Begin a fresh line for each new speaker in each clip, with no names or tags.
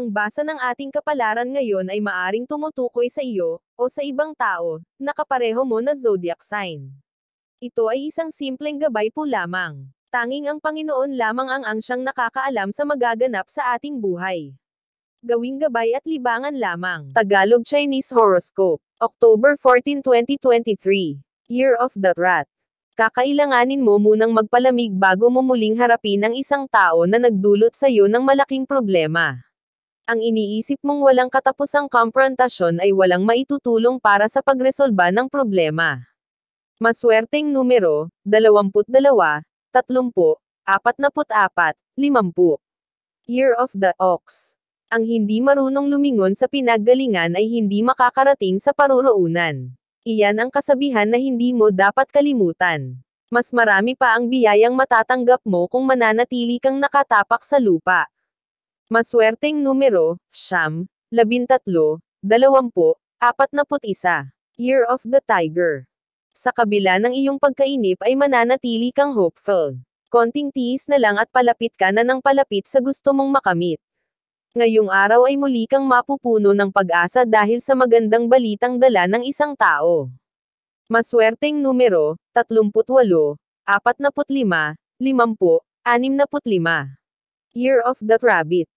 Ang basa ng ating kapalaran ngayon ay maaring tumutukoy sa iyo, o sa ibang tao, na kapareho mo na zodiac sign. Ito ay isang simpleng gabay po lamang. Tanging ang Panginoon lamang ang siyang nakakaalam sa magaganap sa ating buhay. Gawing gabay at libangan lamang. Tagalog Chinese Horoscope. October 14, 2023. Year of the Rat. Kakailanganin mo munang magpalamig bago mo muling harapin ang isang tao na nagdulot sa iyo ng malaking problema. Ang iniisip mong walang katapusang komprontasyon ay walang maitutulong para sa pagresolba ng problema. Maswerteng numero, 22, 30, 44, 50. Year of the Ox. Ang hindi marunong lumingon sa pinaggalingan ay hindi makakarating sa paruroonan. Iyan ang kasabihan na hindi mo dapat kalimutan. Mas marami pa ang biyayang matatanggap mo kung mananatili kang nakatapak sa lupa. Maswerteng numero, 13, 20, 41. Year of the Tiger. Sa kabila ng iyong pagkainip ay mananatili kang hopeful. Konting tiis na lang at palapit ka na ng palapit sa gusto mong makamit. Ngayong araw ay muli kang mapupuno ng pag-asa dahil sa magandang balitang dala ng isang tao. Maswerteng numero, 38, 45, 50, 65. Year of the Rabbit.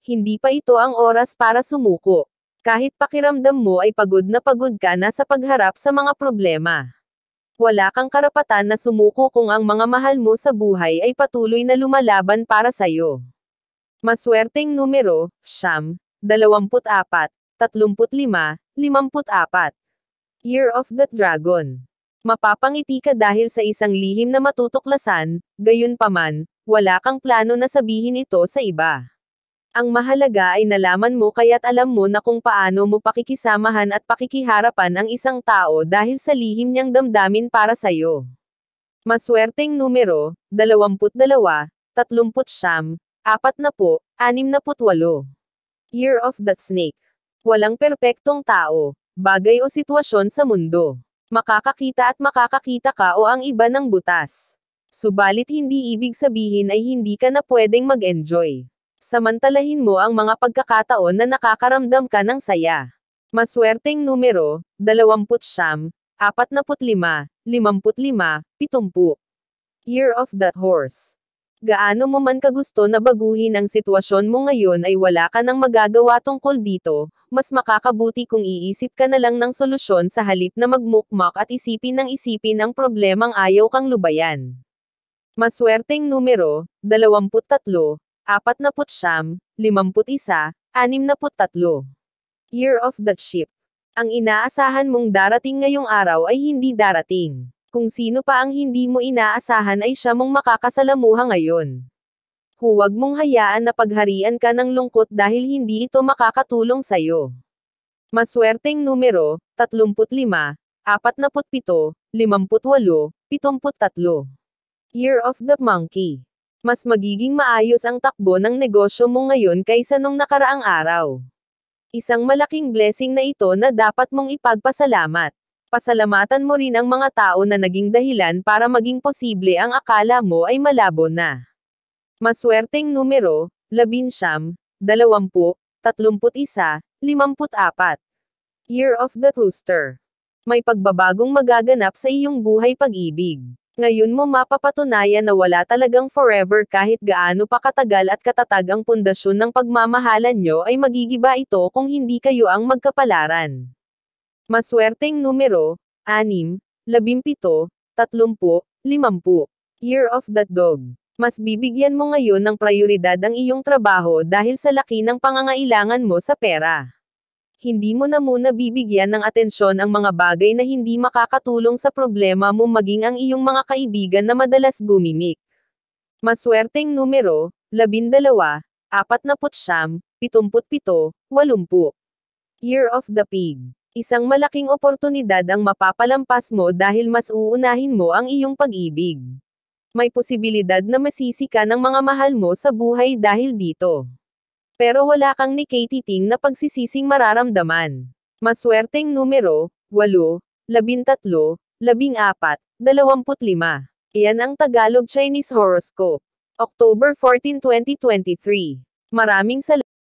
Hindi pa ito ang oras para sumuko. Kahit pakiramdam mo ay pagod ka na sa pagharap sa mga problema. Wala kang karapatan na sumuko kung ang mga mahal mo sa buhay ay patuloy na lumalaban para sa'yo. Maswerteng numero, 24, 35, 54. Year of the Dragon. Mapapangiti ka dahil sa isang lihim na matutuklasan, gayunpaman, wala kang plano na sabihin ito sa iba. Ang mahalaga ay nalaman mo kaya't alam mo na kung paano mo pakikisamahan at pakikiharapan ang isang tao dahil sa lihim niyang damdamin para sa'yo. Maswerteng numero, 22, 39, 40, 68. Year of the Snake. Walang perpektong tao, bagay o sitwasyon sa mundo. Makakakita ka o ang iba ng butas. Subalit hindi ibig sabihin ay hindi ka na pwedeng mag-enjoy. Samantalahin mo ang mga pagkakataon na nakakaramdam ka ng saya. Maswerteng numero, 20, 45, 55, 70. Year of the Horse. Gaano mo man kagusto na baguhin ang sitwasyon mo ngayon ay wala ka nang magagawa tungkol dito, mas makakabuti kung iisip ka na lang ng solusyon sa halip na magmukmak at isipin ang problemang ayaw kang lubayan. Maswerteng numero, 23, 49, 51, 63. Year of the Sheep. Ang inaasahan mong darating ngayong araw ay hindi darating. Kung sino pa ang hindi mo inaasahan ay siya mong makakasalamuha ngayon. Huwag mong hayaan na pagharian ka ng lungkot dahil hindi ito makakatulong sa'yo. Maswerteng numero, 35, 47, 58, 73. Year of the Monkey. Mas magiging maayos ang takbo ng negosyo mo ngayon kaysa nung nakaraang araw. Isang malaking blessing na ito na dapat mong ipagpasalamat. Pasalamatan mo rin ang mga tao na naging dahilan para maging posible ang akala mo ay malabo na. Maswerteng numero, 11, 20, 31, 54. Year of the Rooster. May pagbabagong magaganap sa iyong buhay pag-ibig. Ngayon mo mapapatunayan na wala talagang forever kahit gaano pa katagal at katatag ang pundasyon ng pagmamahalan nyo ay magigiba ito kung hindi kayo ang magkapalaran. Maswerteng numero, 6, 17, 30, 50. Year of the Dog. Mas bibigyan mo ngayon ng prioridad ang iyong trabaho dahil sa laki ng pangangailangan mo sa pera. Hindi mo na muna bibigyan ng atensyon ang mga bagay na hindi makakatulong sa problema mo maging ang iyong mga kaibigan na madalas gumimik. Maswerteng numero, 12, 49, 77, 80. Year of the Pig. Isang malaking oportunidad ang mapapalampas mo dahil mas uunahin mo ang iyong pag-ibig. May posibilidad na masisi ka ng mga mahal mo sa buhay dahil dito. Pero wala kang nikatiting na pagsisising mararamdaman. Maswerteng numero, 8, 13, 14, 25. Iyan ang Tagalog Chinese Horoscope. October 14, 2023. Maraming salamat.